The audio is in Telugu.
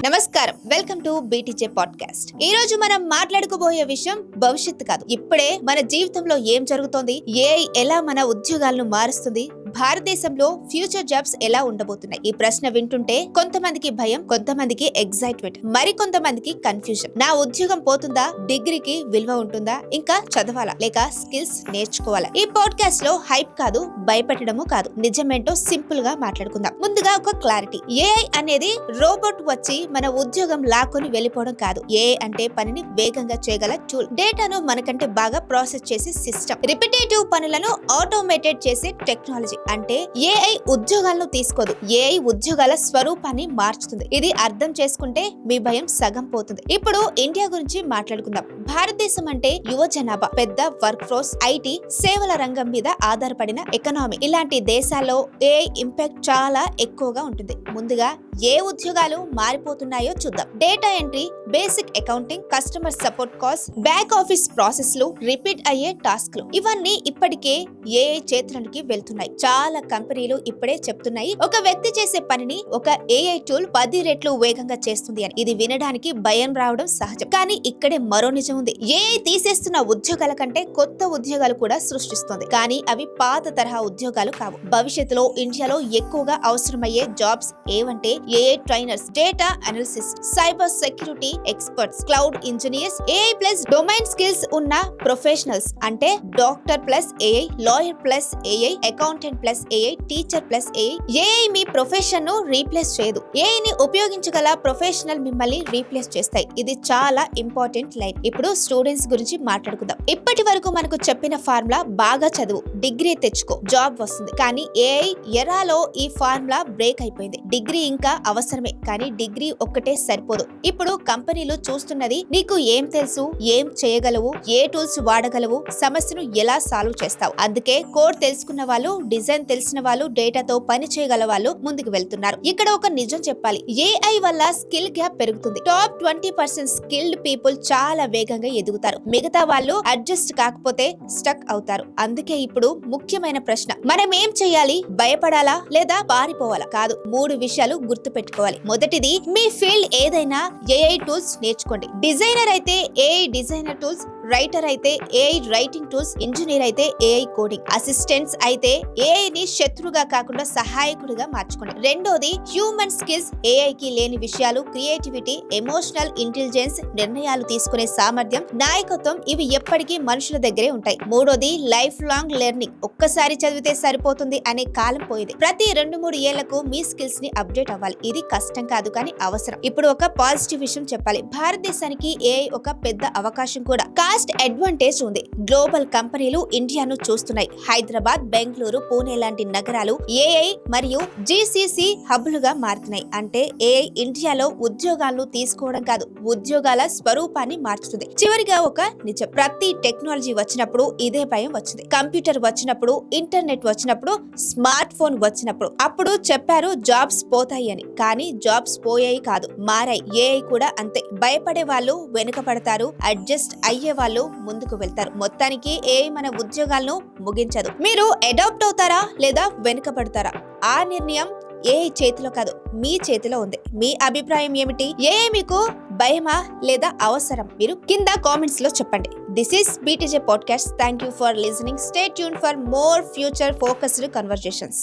నమస్కారం, వెల్కమ్ టు బీటీజే పాడ్కాస్ట్. ఈ రోజు మనం మాట్లాడుకోబోయే విషయం భవిష్యత్తు కాదు, ఇప్పుడే మన జీవితంలో ఏం జరుగుతోంది, ఏఐ ఎలా మన ఉద్యోగాలను మారుస్తుంది, భారతదేశంలో ఫ్యూచర్ జాబ్స్ ఎలా ఉండబోతున్నాయి. ఈ ప్రశ్న వింటుంటే కొంతమందికి భయం, కొంతమందికి ఎగ్జైట్మెంట్, మరి కొంతమందికి కన్ఫ్యూజన్. నా ఉద్యోగం పోతుందా, డిగ్రీకి విలువ ఉంటుందా, ఇంకా చదవాలా లేక స్కిల్స్ నేర్చుకోవాలా? ఈ పాడ్కాస్ట్ లో హైప్ కాదు, భయపెట్టడము కాదు, నిజమేంటో సింపుల్ గా మాట్లాడుకుందాం. ముందుగా ఒక క్లారిటీ, ఏఐ అనేది రోబోట్ వచ్చి మన ఉద్యోగం లాక్కొని వెళ్ళిపోవడం కాదు. ఏఐ అంటే పనిని వేగంగా చేయగల టూల్, డేటాను మనకంటే బాగా ప్రాసెస్ చేసే సిస్టమ్, రిపిటేటివ్ పనులను ఆటోమేటెడ్ చేసే టెక్నాలజీ. అంటే ఏఐ ఉద్యోగాలను తీసుకోదు, ఏఐ ఉద్యోగాల స్వరూపాన్ని మార్చుతుంది. ఇది అర్థం చేసుకుంటే మీ భయం సగం పోతుంది. ఇప్పుడు ఇండియా గురించి మాట్లాడుకుందాం. భారతదేశం అంటే యువ జనాభా, పెద్ద వర్క్ ఫోర్స్, ఐటీ, సేవల రంగం మీద ఆధారపడిన ఎకనామీ. ఇలాంటి దేశాల్లో ఏఐ ఇంపాక్ట్ చాలా ఎక్కువగా ఉంటుంది. ముందుగా ఏ ఉద్యోగాలు మారిపోతున్నాయో చూద్దాం. Data entry, basic accounting, customer support calls, back office ప్రాసెస్లు, రిపీట్ అయ్యే టాస్క్లు, ఇవన్నీ ఇప్పటికే ఏఐ చేతులకి వెళ్తున్నాయి. చాలా కంపెనీలు ఇప్పుడే చెప్తున్నాయి, ఒక వ్యక్తి చేసే పనిని ఒక ఏఐ టూల్ 10 రెట్లు వేగంగా చేస్తుంది అని. ఇది వినడానికి భయం రావడం సహజం, కానీ ఇక్కడే మరో నిజం ఉంది. ఏఐ తీసేస్తున్న ఉద్యోగాల కంటే కొత్త ఉద్యోగాలు కూడా సృష్టిస్తుంది, కానీ అవి పాత తరహా ఉద్యోగాలు కావు. భవిష్యత్తులో ఇండియాలో ఎక్కువగా అవసరమయ్యే జాబ్స్ ఏవంటే AI trainers, data analysis, cyber security experts, cloud engineers, AI plus domain skills ఉన్న ప్రొఫెషనల్స్. అంటే doctor plus AI, lawyer plus AI, accountant plus AI, teacher plus AI. AI మీ ప్రొఫెషన్ ను రీప్లేస్ చేయదు, ఏఐ ని ఉపయోగించగల ప్రొఫెషనల్ మిమ్మల్ని రీప్లేస్ చేస్తాయి. ఇది చాలా ఇంపార్టెంట్ లైన్. ఇప్పుడు స్టూడెంట్స్ గురించి మాట్లాడుకుందాం. ఇప్పటి వరకు మనకు చెప్పిన ఫార్ములా బాగా చదువు, డిగ్రీ తెచ్చుకో, జాబ్ వస్తుంది. కానీ ఏఐ ఎరాలో ఈ ఫార్ములా బ్రేక్ అయిపోయింది. డిగ్రీ ఇంకా అవసరమే, కానీ డిగ్రీ ఒక్కటే సరిపోదు. ఇప్పుడు కంపెనీలు చూస్తున్నది నీకు ఏం తెలుసు, ఏం చేయగలవు, ఏ టూల్స్ వాడగలవు, సమస్యను ఎలా సాల్వ్ చేస్తావు. అందుకే కోడ్ తెలుసుకున్న వాళ్ళు, డిజైన్ తెలిసిన వాళ్ళు, డేటాతో పని చేయగల వాళ్ళు ముందుకు వెళ్తున్నారు. ఇక్కడ ఒక నిజం చెప్పాలి, ఏఐ వల్ల స్కిల్ గ్యాప్ పెరుగుతుంది. టాప్ 20% స్కిల్డ్ పీపుల్ చాలా వేగంగా ఎదుగుతారు, మిగతా వాళ్ళు అడ్జస్ట్ కాకపోతే స్టక్ అవుతారు. అందుకే ఇప్పుడు ముఖ్యమైన ప్రశ్న, మనం ఏం చేయాలి? భయపడాలా లేదా పారిపోవాలా? కాదు, 3 విషయాలు గుర్తు పెట్టుకోవాలి. మొదటిది, మీ ఫీల్డ్ ఏదైనా ఏఐ టూల్స్ నేర్చుకోండి. డిజైనర్ అయితే ఏఐ డిజైనర్ టూల్స్, రైటర్ అయితే ఏఐ రైటింగ్ టూల్స్, ఇంజనీర్ అయితే ఏఐ కోడింగ్, అసిస్టెంట్స్ అయితే ఏఐ ని శత్రుగా కాకుండా సహాయకుడిగా మార్చుకోండి. రెండోది, హ్యూమన్ స్కిల్స్, ఏఐ కి లేని విషయాలు, క్రియేటివిటీ, ఎమోషనల్ ఇంటెలిజెన్స్, నిర్ణయాలు తీసుకునే సామర్థ్యం, నాయకత్వం, ఇవి ఎప్పటికీ మనుషుల దగ్గరే ఉంటాయి. మూడోది, లైఫ్ లాంగ్ లెర్నింగ్. ఒక్కసారి చదివితే సరిపోతుంది అనే కాలం పోయింది. ప్రతి 2-3 ఏళ్లకు మీ స్కిల్స్ ని అప్డేట్ అవ్వాలి. ఇది కష్టం కాదు, కానీ అవసరం. ఇప్పుడు ఒక పాజిటివ్ విషయం చెప్పాలి, భారతదేశానికి ఏఐ ఒక పెద్ద అవకాశం కూడా. కాస్ట్ అడ్వాంటేజ్ ఉంది. గ్లోబల్ కంపెనీలు ఇండియాను చూస్తున్నాయి. హైదరాబాద్, బెంగళూరు, పూణే లాంటి నగరాలు ఏఐ మరియు జీసీసీ హబ్లుగా మారుతున్నాయి. అంటే ఏఐ ఇండియాలో ఉద్యోగాలను తీసుకోవడం కాదు, ఉద్యోగాల స్వరూపాన్ని మార్చుతుంది. చివరిగా ఒక నిజం, ప్రతి టెక్నాలజీ వచ్చినప్పుడు ఇదే భయం వచ్చింది. కంప్యూటర్ వచ్చినప్పుడు, ఇంటర్నెట్ వచ్చినప్పుడు, స్మార్ట్ ఫోన్ వచ్చినప్పుడు, అప్పుడు చెప్పారు జాబ్స్ పోతాయి అని. కానీ జాబ్స్ పోయాయి కాదు, మారాయి. ఏఐ కూడా అంతే. భయపడే వాళ్ళు వెనుకపడతారు, అడ్జస్ట్ అయ్యే వాళ్ళు ముందుకు వెళ్తారు. మొత్తానికి ఏఐ మన ఉద్యోగాలను ముగించదు. మీరు అడాప్ట్ అవుతారా లేదా వెనుకపడతారా? ఆ నిర్ణయం ఏఐ చేతిలో కాదు, మీ చేతిలో ఉంది. మీ అభిప్రాయం ఏమిటి? ఏఐ మీకు భయమా లేదా అవసరం? మీరు కింద కామెంట్స్ లో చెప్పండి. This is BTJ Podcast. Thank you for listening. Stay tuned for more future focused conversations.